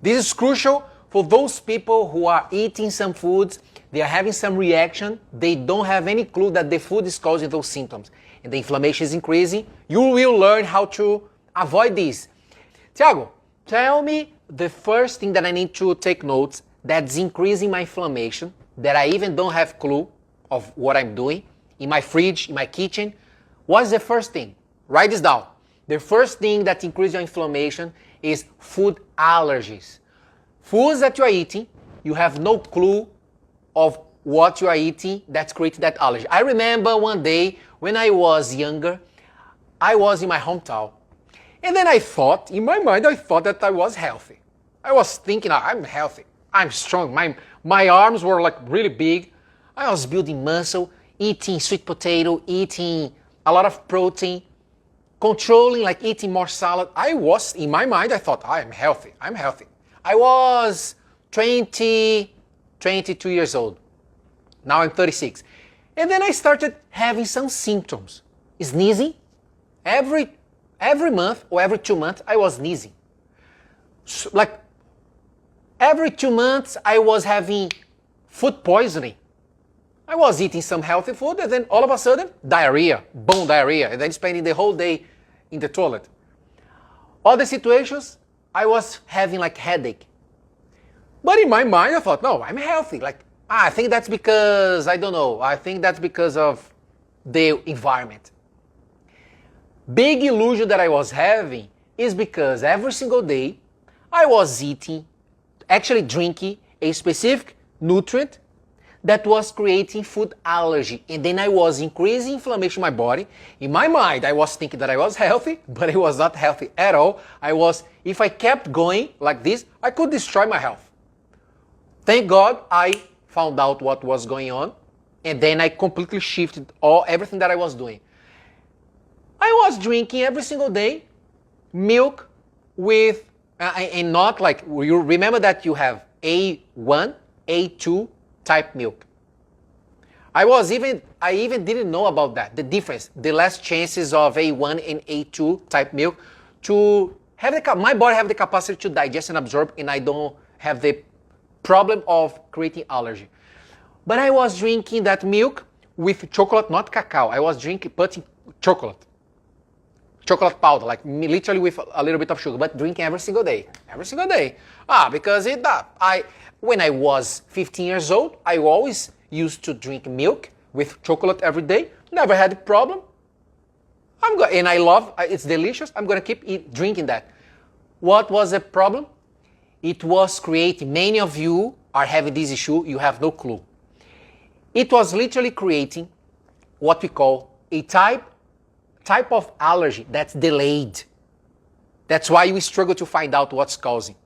This is crucial for those people who are eating some foods, they are having some reaction, they don't have any clue that the food is causing those symptoms, and the inflammation is increasing. You will learn how to avoid this. Tiago, tell me the first thing that I need to take notes that's increasing my inflammation, that I even don't have clue of what I'm doing, in my fridge, in my kitchen. What's the first thing? Write this down. The first thing that increases your inflammation is food allergies. Foods that you are eating, you have no clue of what you are eating that's creating that allergy. I remember one day when I was younger, I was in my hometown. And then I thought, in my mind, I thought that I was healthy. I was thinking, I'm healthy, I'm strong, my arms were like really big. I was building muscle, eating sweet potato, eating a lot of protein, controlling, like eating more salad. I was, in my mind, I thought, I'm healthy. I was 22 years old. Now I'm 36. And then I started having some symptoms. Sneezing. Every month or every 2 months, I was sneezing. Like every 2 months, I was having food poisoning. I was eating some healthy food and then all of a sudden, diarrhea, bone diarrhea, and then spending the whole day in the toilet. Other situations, I was having like headache. But in my mind, I thought, no, I'm healthy. Like, I think that's because, I don't know, I think that's because of the environment. Big illusion that I was having is because every single day I was eating, actually drinking a specific nutrient that was creating food allergy, and then I was increasing inflammation in my body. In my mind, I was thinking that I was healthy, but I was not healthy at all. If I kept going like this, I could destroy my health. Thank God I found out what was going on, and then I completely shifted everything that I was doing. I was drinking every single day milk with, and not like, you remember that you have A1, A2, type milk. I even didn't know about that, the difference, the less chances of A1 and A2 type milk to have my body have the capacity to digest and absorb, and I don't have the problem of creating allergy. But I was drinking that milk with chocolate, not cacao. I was putting chocolate powder, like literally with a little bit of sugar, but drinking every single day. Because when I was 15 years old, I always used to drink milk with chocolate every day. Never had a problem. And I love, it's delicious. I'm going to keep drinking that. What was the problem? It was creating, many of you are having this issue, you have no clue. It was literally creating what we call a type of allergy that's delayed. That's why we struggle to find out what's causing.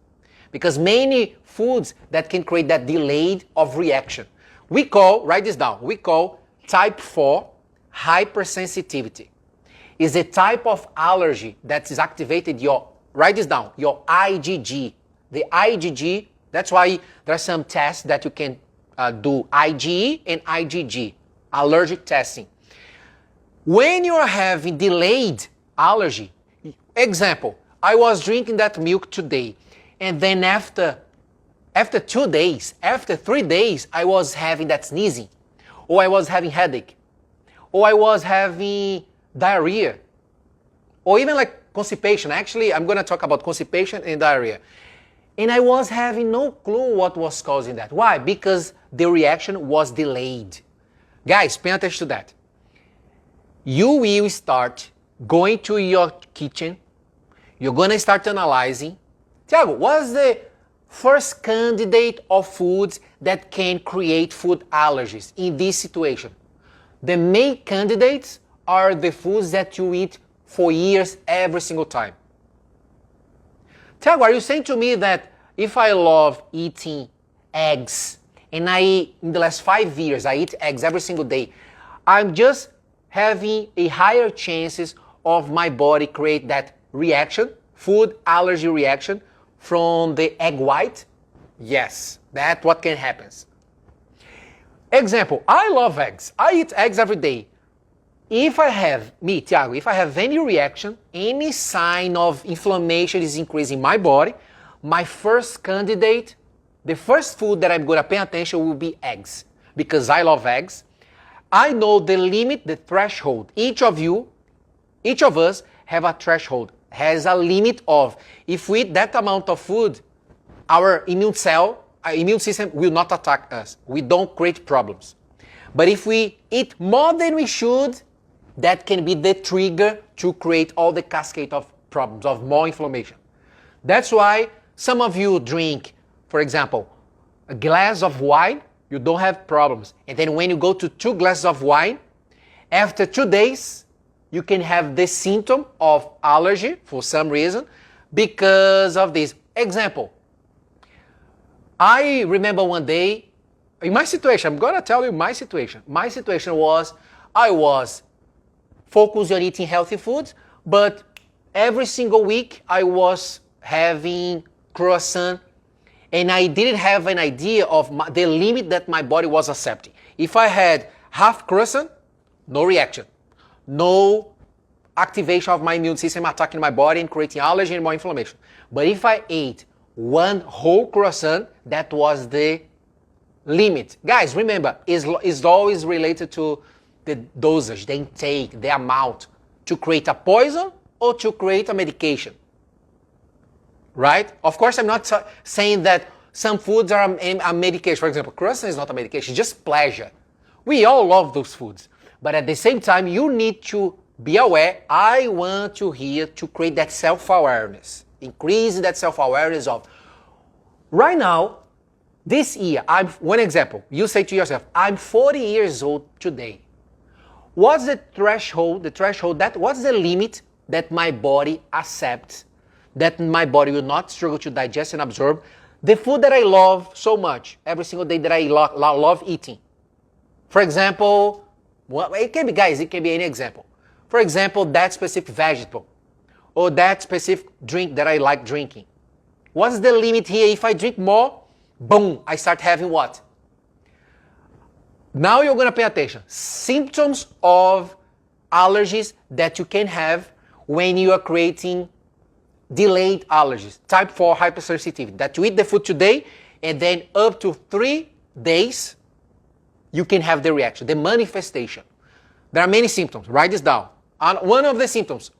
Because many foods that can create that delayed of reaction. Write this down, we call type 4 hypersensitivity. Is a type of allergy that is activated write this down, your IgG. The IgG, that's why there are some tests that you can do, IgE and IgG, allergic testing. When you are having delayed allergy, example, I was drinking that milk today, and then after 2 days, after 3 days, I was having that sneezing, or I was having headache, or I was having diarrhea, or even like constipation. Actually, I'm going to talk about constipation and diarrhea. And I was having no clue what was causing that. Why? Because the reaction was delayed. Guys, pay attention to that. You will start going to your kitchen. You're going to start analyzing. Tiago, what's the first candidate of foods that can create food allergies in this situation? The main candidates are the foods that you eat for years every single time. Tiago, are you saying to me that if I love eating eggs, and in the last 5 years, I eat eggs every single day, I'm just having a higher chances of my body create that reaction, food allergy reaction from the egg white? Yes, that's what can happen. Example, I love eggs. I eat eggs every day. If I have, Tiago, if I have any reaction, any sign of inflammation is increasing my body, my first candidate, the first food that I'm going to pay attention will be eggs, because I love eggs. I know the limit, the threshold. Each of us have a threshold, has a limit of, if we eat that amount of food, our immune system will not attack us. We don't create problems. But if we eat more than we should, that can be the trigger to create all the cascade of problems, of more inflammation. That's why some of you drink, for example, a glass of wine, you don't have problems. And then when you go to 2 glasses of wine, after 2 days, you can have the symptom of allergy for some reason because of this. Example, I remember one day, in my situation, I'm going to tell you my situation. My situation was, I was focused on eating healthy foods, but every single week I was having croissant, and I didn't have an idea of the limit that my body was accepting. If I had half croissant, no reaction. No activation of my immune system attacking my body and creating allergy and more inflammation. But if I ate one whole croissant, that was the limit. Guys, remember, it's always related to the dosage, the intake, the amount, to create a poison or to create a medication. Right? Of course, I'm not saying that some foods are a medication. For example, croissant is not a medication, it's just pleasure. We all love those foods. But at the same time, you need to be aware. I want you here to create that self-awareness. Increasing that self-awareness of, right now, this year, one example, you say to yourself, I'm 40 years old today. What's the threshold, what's the limit that my body accepts, that my body will not struggle to digest and absorb the food that I love so much, every single day that I love eating? For example, it can be, guys, it can be any example. For example, that specific vegetable or that specific drink that I like drinking. What's the limit here? If I drink more, boom, I start having what? Now you're going to pay attention. Symptoms of allergies that you can have when you are creating delayed allergies. Type 4 hypersensitivity. That you eat the food today and then up to 3 days, you can have the reaction, the manifestation. There are many symptoms. Write this down. One of the symptoms,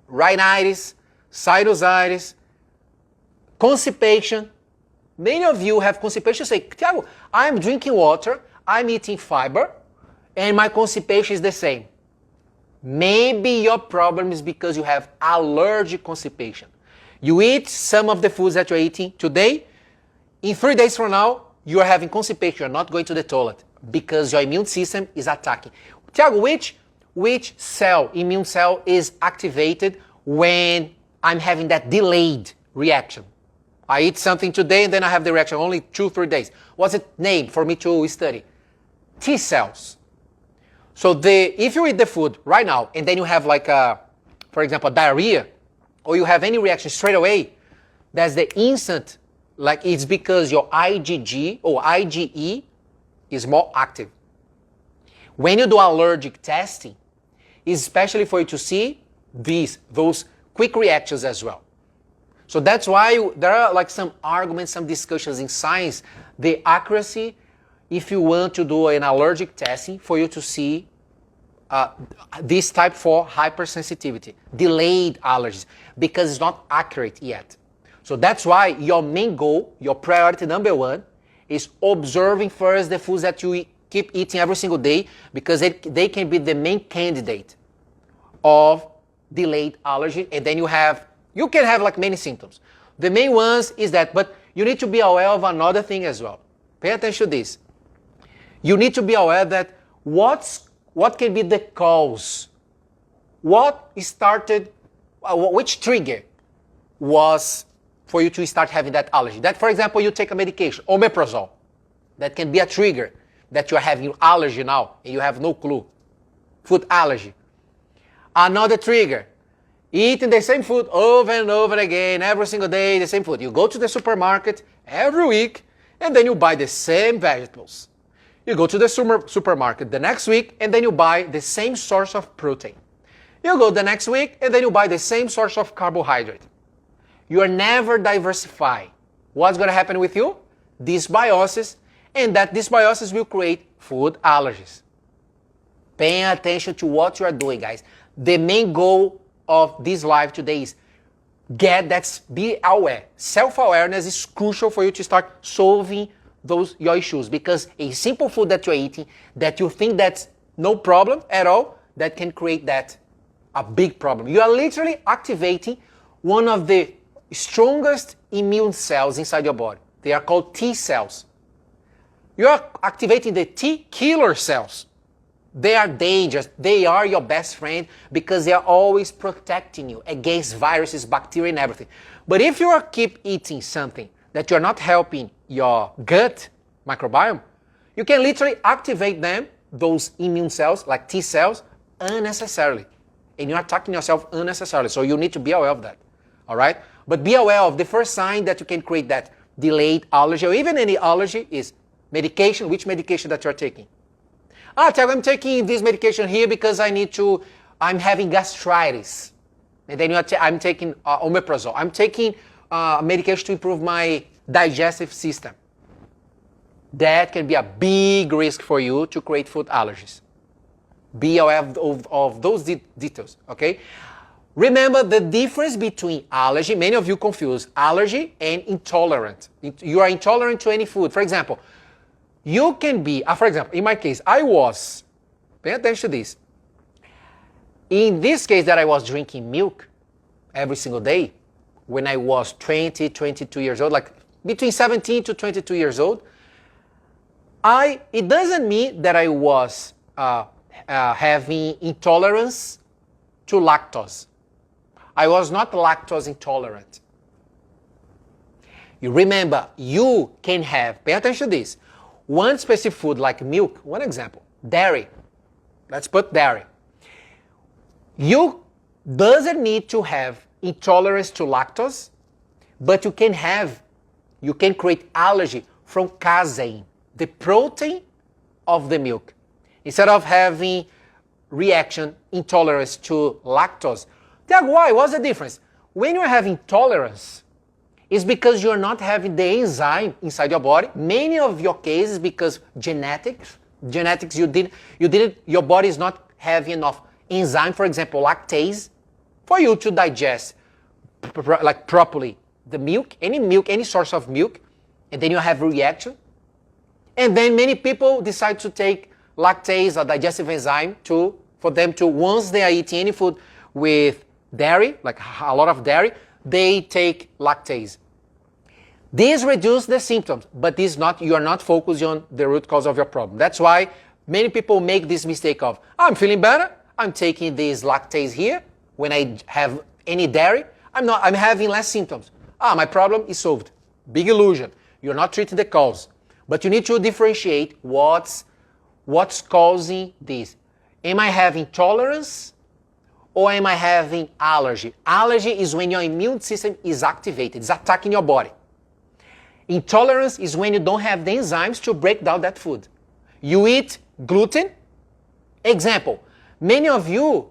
rhinitis, sinusitis, constipation. Many of you have constipation. Say, Thiago, I'm drinking water, I'm eating fiber, and my constipation is the same. Maybe your problem is because you have allergic constipation. You eat some of the foods that you're eating today, in 3 days from now, you are having constipation, you're not going to the toilet because your immune system is attacking. Thiago, which immune cell is activated when I'm having that delayed reaction? I eat something today and then I have the reaction only 2-3 days. What's it named for me to study? T cells. So if you eat the food right now and then you have for example, diarrhea, or you have any reaction straight away, that's the instant, it's because your IgG or IgE is more active. When you do allergic testing, especially for you to see those quick reactions as well. So that's why there are some arguments, some discussions in science, the accuracy, if you want to do an allergic testing, for you to see this type 4 hypersensitivity, delayed allergies, because it's not accurate yet. So that's why your main goal, your priority number 1, is observing first the foods that you keep eating every single day, because they can be the main candidate of delayed allergy. And then you can have many symptoms. The main ones is that, but you need to be aware of another thing as well. Pay attention to this. You need to be aware that what can be the cause? Which trigger was for you to start having that allergy? That, for example, you take a medication, omeprazole. That can be a trigger that you are having allergy now and you have no clue. Food allergy. Another trigger, eating the same food over and over again, every single day, the same food. You go to the supermarket every week and then you buy the same vegetables. You go to the supermarket the next week and then you buy the same source of protein. You go the next week and then you buy the same source of carbohydrate. You are never diversifying. what's going to happen with you? Dysbiosis, and that dysbiosis will create food allergies. Paying attention to what you are doing, guys. The main goal of this live today is be aware. Self-awareness is crucial for you to start solving your issues, because a simple food that you're eating that you think that's no problem at all, that can create a big problem. You are literally activating one of the strongest immune cells inside your body. They are called T cells. You are activating the T killer cells. They are dangerous. They are your best friend because they are always protecting you against viruses, bacteria, and everything. But if you keep eating something that you're not helping your gut microbiome, you can literally activate them, those immune cells, like T cells, unnecessarily. And you're attacking yourself unnecessarily. So you need to be aware of that. All right? But be aware of the first sign that you can create that delayed allergy or even any allergy is medication, which medication that you're taking. Tiago, I'm taking this medication here because I'm having gastritis. And then I'm taking omeprazole. I'm taking medication to improve my digestive system. That can be a big risk for you to create food allergies. Be aware of those details, okay? Remember the difference between allergy, many of you confuse allergy and intolerant. You are intolerant to any food. For example, you can be, for example, in my case, pay attention to this. In this case that I was drinking milk every single day when I was 20, 22 years old, like between 17 to 22 years old, it doesn't mean that I was having intolerance to lactose. I was not lactose intolerant. You remember, you can have, pay attention to this, one specific food like milk, one example, dairy. Let's put dairy. You doesn't need to have intolerance to lactose, but you can create allergy from casein, the protein of the milk. Instead of having reaction, intolerance to lactose. Tiago, why? What's the difference? When you're having tolerance, it's because you're not having the enzyme inside your body. Many of your cases because genetics, your body is not having enough enzyme, for example, lactase, for you to digest properly the milk, any source of milk, and then you have a reaction. And then many people decide to take lactase or digestive enzyme for them to, once they are eating any food with dairy, like a lot of dairy, they take lactase. This reduces the symptoms, but you are not focusing on the root cause of your problem. That's why many people make this mistake of, I'm feeling better, I'm taking this lactase here, when I have any dairy, I'm having less symptoms. My problem is solved. Big illusion. You're not treating the cause. But you need to differentiate what's causing this. Am I having tolerance or am I having allergy? Allergy is when your immune system is activated, it's attacking your body. Intolerance is when you don't have the enzymes to break down that food. You eat gluten. Example, many of you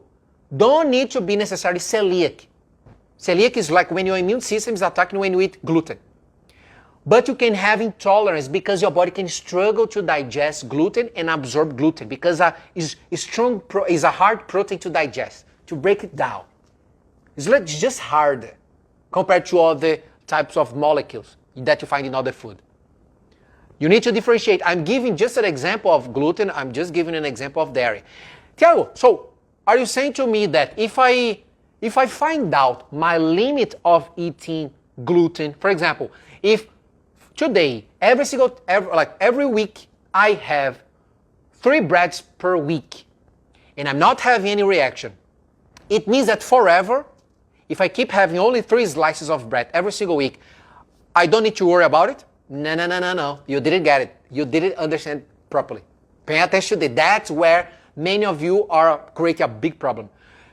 don't need to be necessarily celiac. Celiac is like when your immune system is attacking when you eat gluten. But you can have intolerance because your body can struggle to digest gluten and absorb gluten because it's a hard protein to digest, to break it down. It's just harder compared to other types of molecules that you find in other food. You need to differentiate. I'm giving just an example of gluten. I'm just giving an example of dairy. Tiago, so are you saying to me that if I find out my limit of eating gluten, for example, if today, every week, I have 3 breads per week, and I'm not having any reaction, it means that forever, if I keep having only 3 slices of bread every single week, I don't need to worry about it? No. You didn't get it. You didn't understand properly. Pay attention to that. That's where many of you are creating a big problem.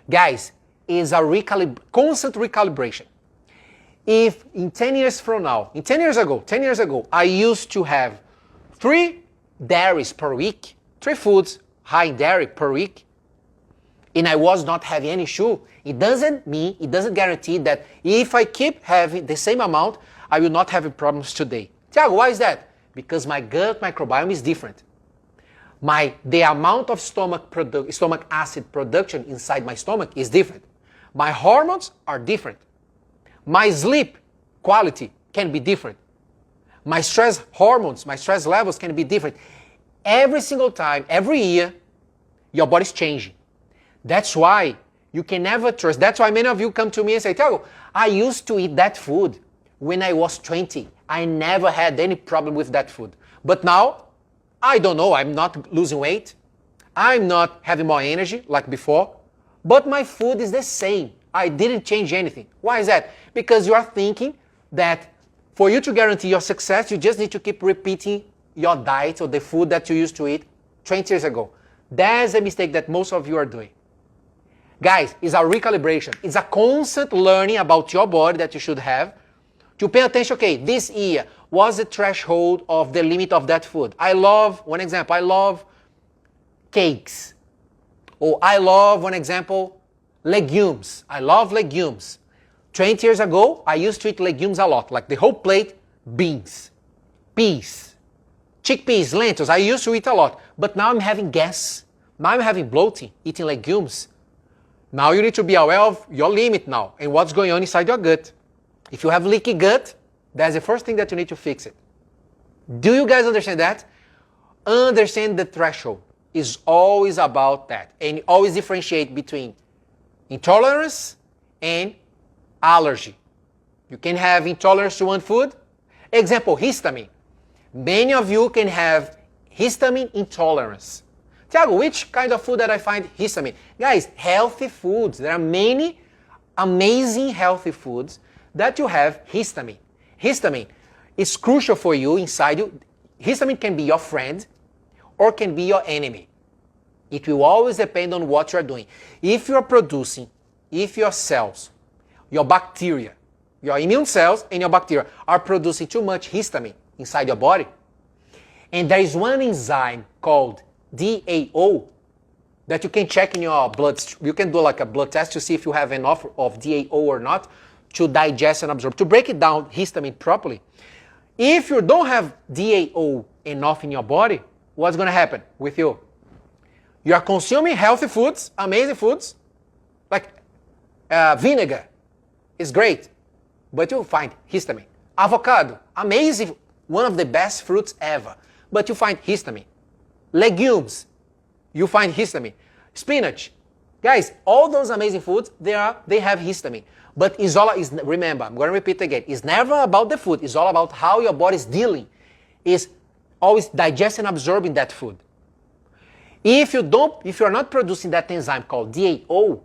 Guys, it's a constant recalibration. If in 10 years from now, 10 years ago, I used to have 3 dairies per week, 3 foods high in dairy per week, and I was not having any issue, it doesn't guarantee that if I keep having the same amount, I will not have problems today. Tiago, why is that? Because my gut microbiome is different. The amount of stomach acid production inside my stomach is different. My hormones are different. My sleep quality can be different. My stress hormones, my stress levels can be different. Every single time, every year, your body's changing. That's why you can never trust. That's why many of you come to me and say, Tiago, I used to eat that food when I was 20. I never had any problem with that food. But now, I don't know, I'm not losing weight. I'm not having more energy like before. But my food is the same. I didn't change anything. Why is that? Because you are thinking that for you to guarantee your success, you just need to keep repeating your diet or the food that you used to eat 20 years ago. That's a mistake that most of you are doing. Guys, it's a recalibration. It's a constant learning about your body that you should have to pay attention, okay, this year, what's the threshold of the limit of that food? One example, I love cakes. Or I love, one example, legumes. I love legumes. 20 years ago, I used to eat legumes a lot, like the whole plate, beans, peas, chickpeas, lentils. I used to eat a lot. But now I'm having gas. Now I'm having bloating, eating legumes. Now you need to be aware of your limit now and what's going on inside your gut. If you have leaky gut, that's the first thing that you need to fix it. Do you guys understand that? Understand the threshold is always about that. And always differentiate between intolerance and allergy. You can have intolerance to one food. Example, histamine. Many of you can have histamine intolerance. Tiago, which kind of food that I find histamine? Guys, healthy foods. There are many amazing healthy foods that you have histamine. Histamine is crucial for you inside you. Histamine can be your friend or can be your enemy. It will always depend on what you're doing. If your cells, your bacteria, your immune cells and your bacteria are producing too much histamine inside your body, and there is one enzyme called DAO that you can check in your blood. You can do like a blood test to see if you have enough of DAO or not to digest and absorb, to break it down, histamine properly. If you don't have DAO enough in your body, what's going to happen with you? You are consuming healthy foods, amazing foods, like vinegar is great, but you'll find histamine. Avocado, amazing, one of the best fruits ever, but you find histamine. Legumes, you find histamine. Spinach, guys, all those amazing foods, they have histamine. But remember, I'm going to repeat again, it's never about the food, it's all about how your body is dealing, is always digesting and absorbing that food. If you're not producing that enzyme called DAO,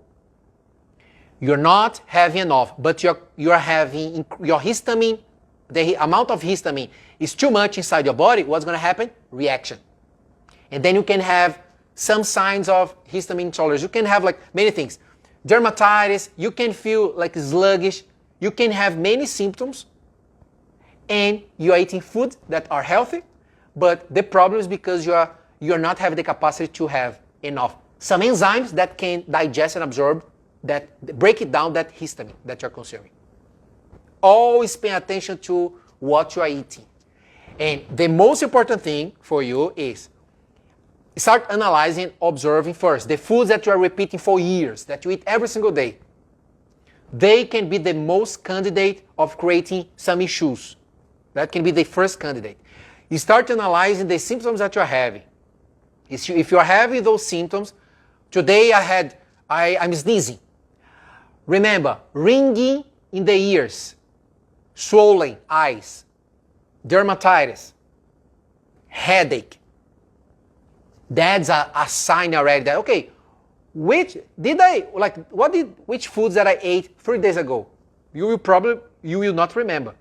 you're not having enough, but you're having your histamine, the amount of histamine is too much inside your body, what's going to happen? Reaction. And then you can have some signs of histamine intolerance. You can have like many things. Dermatitis, you can feel like sluggish, you can have many symptoms, and you are eating food that are healthy, but the problem is because you're not having the capacity to have enough. Some enzymes that can digest and absorb, that break it down, that histamine that you're consuming. Always pay attention to what you are eating. And the most important thing for you is start analyzing, observing first. The foods that you are repeating for years, that you eat every single day, they can be the most candidate of creating some issues. That can be the first candidate. You start analyzing the symptoms that you're having. If you're having those symptoms, today I'm sneezing. Remember, ringing in the ears, swollen eyes, dermatitis, headache. That's a sign already that, okay, which foods that I ate 3 days ago? You will not remember.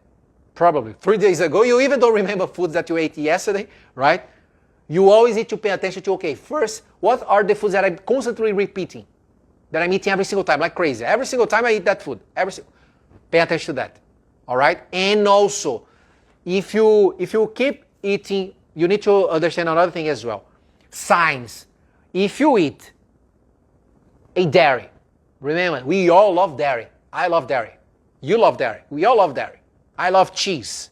Probably 3 days ago, you even don't remember foods that you ate yesterday, right? You always need to pay attention to, okay, first, what are the foods that I'm constantly repeating, that I'm eating every single time, like crazy. Every single time I eat that food. Pay attention to that, all right? And also, if you keep eating, you need to understand another thing as well. Signs. If you eat a dairy, remember, we all love dairy. I love dairy. You love dairy. We all love dairy. I love cheese.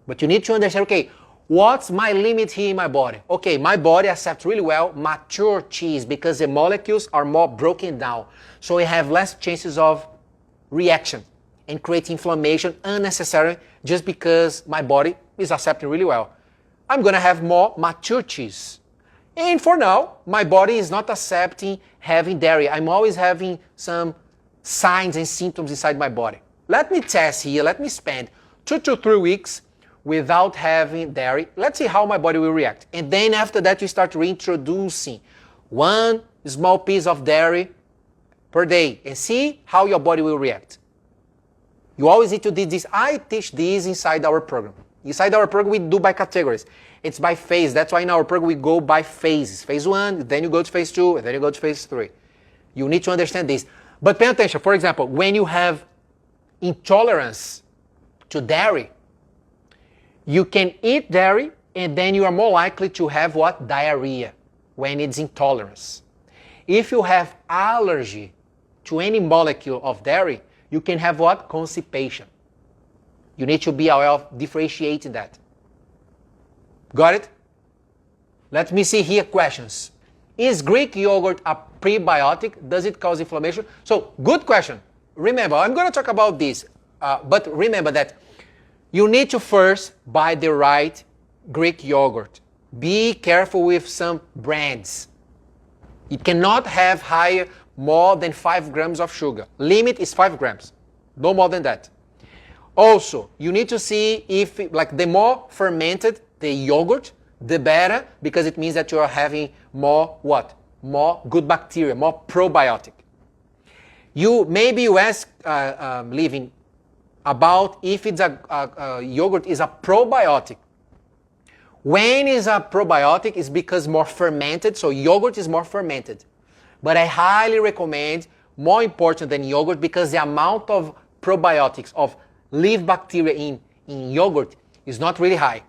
But you need to understand, okay, what's my limit here in my body? Okay, my body accepts really well mature cheese because the molecules are more broken down. So we have less chances of reaction and create inflammation unnecessary just because my body is accepting really well. I'm going to have more mature cheese. And for now, my body is not accepting having dairy. I'm always having some signs and symptoms inside my body. Let me test here. Let me spend 2 to 3 weeks without having dairy. Let's see how my body will react. And then after that, you start reintroducing 1 small piece of dairy per day and see how your body will react. You always need to do this. I teach this inside our program. Inside our program, we do by categories. It's by phase. That's why in our program, we go by phases. Phase 1, then you go to phase 2, and then you go to phase 3. You need to understand this. But pay attention. For example, when you have intolerance to dairy, you can eat dairy, and then you are more likely to have what? Diarrhea, when it's intolerance. If you have allergy to any molecule of dairy, you can have what? Constipation. You need to be aware of differentiating that. Got it? Let me see here questions. Is Greek yogurt a prebiotic? Does it cause inflammation? So, good question. Remember, I'm going to talk about this, but remember that you need to first buy the right Greek yogurt. Be careful with some brands. It cannot have more than 5 grams of sugar. Limit is 5 grams. No more than that. Also, you need to see if, the more fermented the yogurt, the better, because it means that you are having more what? More good bacteria, more probiotic. Maybe you ask, Living, about if it's a yogurt is a probiotic. When is a probiotic? Is because more fermented, so yogurt is more fermented. But I highly recommend, more important than yogurt, because the amount of probiotics, of live bacteria in yogurt is not really high.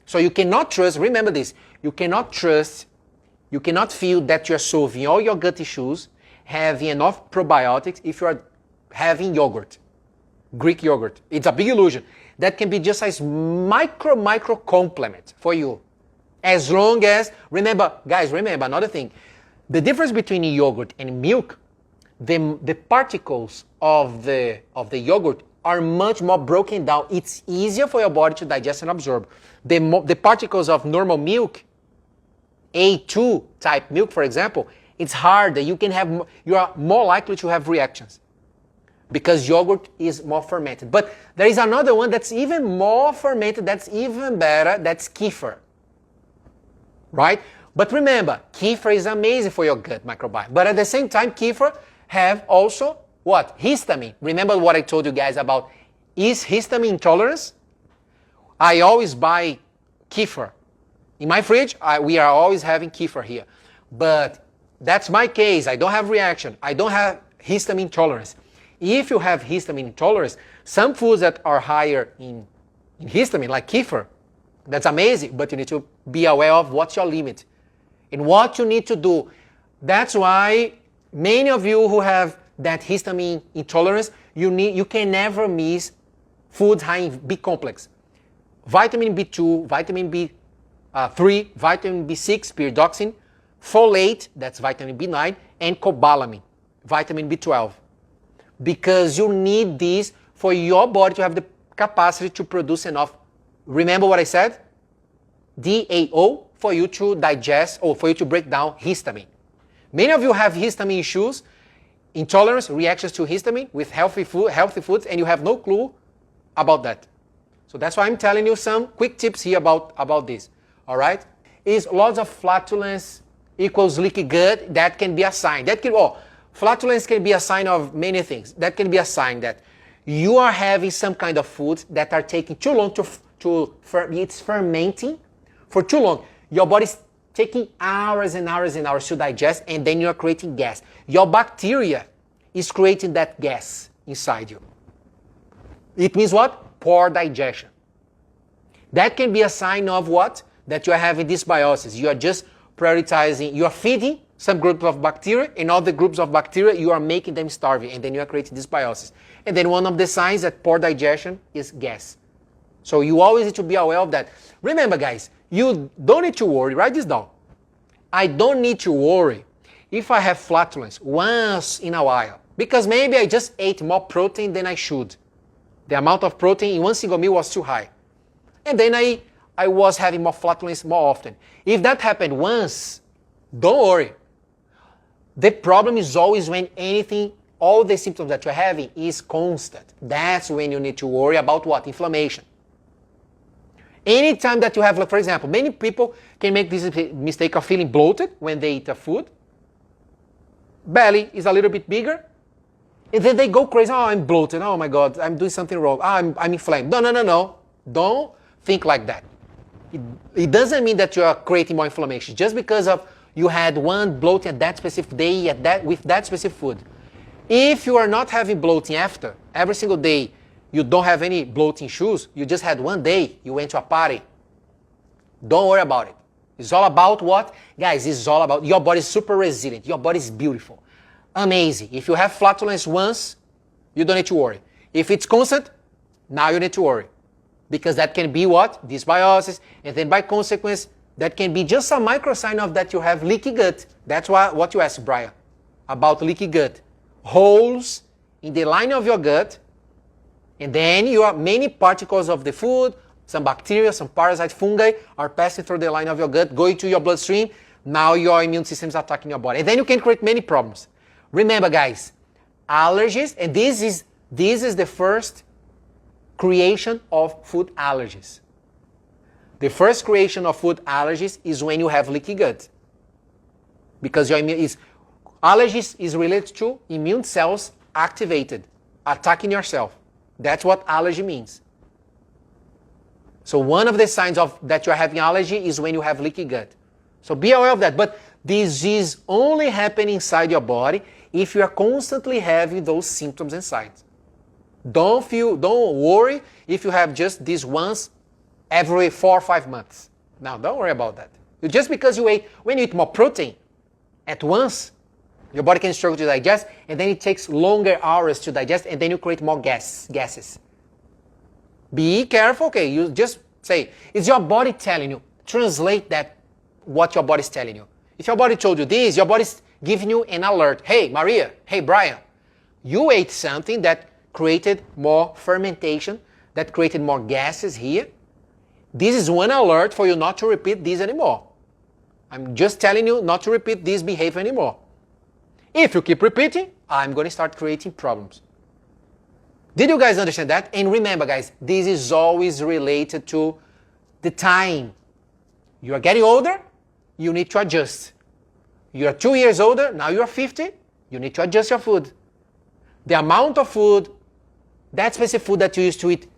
So you cannot trust, remember this, you cannot feel that you're solving all your gut issues, having enough probiotics if you are having yogurt, Greek yogurt. It's a big illusion. That can be just a micro complement for you. As long as, remember another thing, the difference between yogurt and milk, the particles of the yogurt are much more broken down. It's easier for your body to digest and absorb. The particles of normal milk, A2 type milk, for example, it's harder. You are more likely to have reactions because yogurt is more fermented. But there is another one that's even more fermented, that's even better, that's kefir. Right? But remember, kefir is amazing for your gut microbiome. But at the same time, kefir have also what? Histamine. Remember what I told you guys about is histamine intolerance? I always buy kefir. In my fridge, we are always having kefir here. But that's my case. I don't have reaction. I don't have histamine intolerance. If you have histamine intolerance, some foods that are higher in histamine, like kefir, that's amazing, but you need to be aware of what's your limit and what you need to do. That's why many of you who have that histamine intolerance, you can never miss foods high in B complex. Vitamin B2, vitamin B3, vitamin B6, pyridoxine, folate, that's vitamin B9, and cobalamin, vitamin B12. Because you need these for your body to have the capacity to produce enough. Remember what I said? DAO for you to digest or for you to break down histamine. Many of you have histamine issues, intolerance, reactions to histamine with healthy foods, and you have no clue about that. So that's why I'm telling you some quick tips here about this. All right? Is lots of flatulence equals leaky gut? That can be a sign. Flatulence can be a sign of many things. That can be a sign that you are having some kind of foods that are taking too long it's fermenting for too long. Your body's taking hours and hours and hours to digest, and then you're creating gas. Your bacteria is creating that gas inside you. It means what? Poor digestion. That can be a sign of what? That you're having dysbiosis. You are just prioritizing, you are feeding some groups of bacteria, and other groups of bacteria, you are making them starving, and then you are creating dysbiosis. And then one of the signs that poor digestion is gas. So you always need to be aware of that. Remember, guys, you don't need to worry. Write this down. I don't need to worry if I have flatulence once in a while, because maybe I just ate more protein than I should. The amount of protein in one single meal was too high. And then I was having more flatulence more often. If that happened once, don't worry. The problem is always when anything, all the symptoms that you're having is constant. That's when you need to worry about what? Inflammation. Anytime that you have, like, for example, many people can make this mistake of feeling bloated when they eat a food. Belly is a little bit bigger. And then they go crazy. Oh, I'm bloated. Oh my God, I'm doing something wrong. Oh, I'm inflamed. No. Don't think like that. It doesn't mean that you are creating more inflammation. Just because of you had one bloating at that specific day with that specific food. If you are not having bloating after, every single day, you don't have any bloating issues, you just had one day, you went to a party. Don't worry about it. It's all about what? Guys, it's all about your body is super resilient. Your body is beautiful. Amazing. If you have flatulence once, you don't need to worry. If it's constant, now you need to worry. Because that can be what? Dysbiosis. And then by consequence, that can be just a micro sign of that you have leaky gut. That's what you asked, Brian, about leaky gut. Holes in the line of your gut, and then you have many particles of the food, some bacteria, some parasite, fungi are passing through the line of your gut, going to your bloodstream. Now your immune system is attacking your body. And then you can create many problems. Remember, guys, allergies, and this is the first creation of food allergies. The first creation of food allergies is when you have leaky gut. Because your allergies is related to immune cells activated, attacking yourself. That's what allergy means. So one of the signs of that you're having allergy is when you have leaky gut. So be aware of that. But this is only happening inside your body if you are constantly having those symptoms inside. Don't worry if you have just this once every 4 or 5 months. Now, don't worry about that. Just because when you eat more protein at once, your body can struggle to digest, and then it takes longer hours to digest, and then you create more gases. Be careful, okay? You just say, is your body telling you? Translate that, what your body is telling you. If your body told you this, your body is giving you an alert. Hey, Maria, hey, Brian, you ate something that created more fermentation, that created more gases here. This is one alert for you not to repeat this anymore. I'm just telling you not to repeat this behavior anymore. If you keep repeating, I'm going to start creating problems. Did you guys understand that? And remember, guys, this is always related to the time. You are getting older, you need to adjust. You are 2 years older, now you are 50, you need to adjust your food. The amount of food, that specific food that you used to eat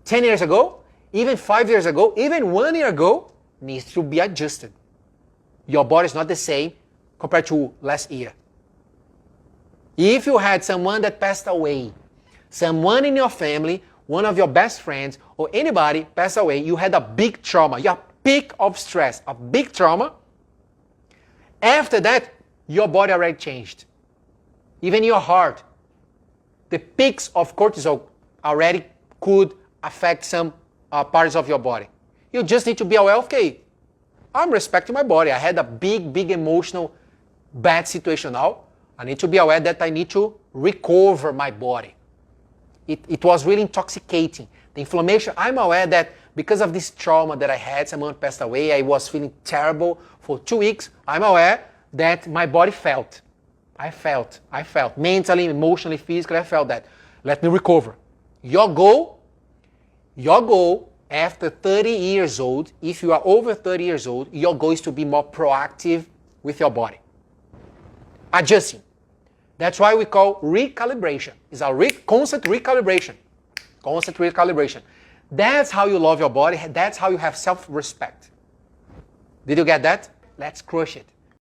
10 years ago, even 5 years ago, even 1 year ago, needs to be adjusted. Your body is not the same compared to last year. If you had someone that passed away, someone in your family, one of your best friends, or anybody passed away, you had a big trauma, your peak of stress, a big trauma. After that, your body already changed. Even your heart. The peaks of cortisol already could affect some parts of your body. You just need to be aware of, okay, I'm respecting my body. I had a big emotional bad situation now. I need to be aware that I need to recover my body. It was really intoxicating. The inflammation, I'm aware that because of this trauma that I had, someone passed away, I was feeling terrible for 2 weeks. I'm aware that my body felt. I felt. Mentally, emotionally, physically, I felt that. Let me recover. Your goal after 30 years old, if you are over 30 years old, your goal is to be more proactive with your body. Adjusting. That's why we call recalibration. It's a constant recalibration. Constant recalibration. That's how you love your body. That's how you have self-respect. Did you get that? Let's crush it.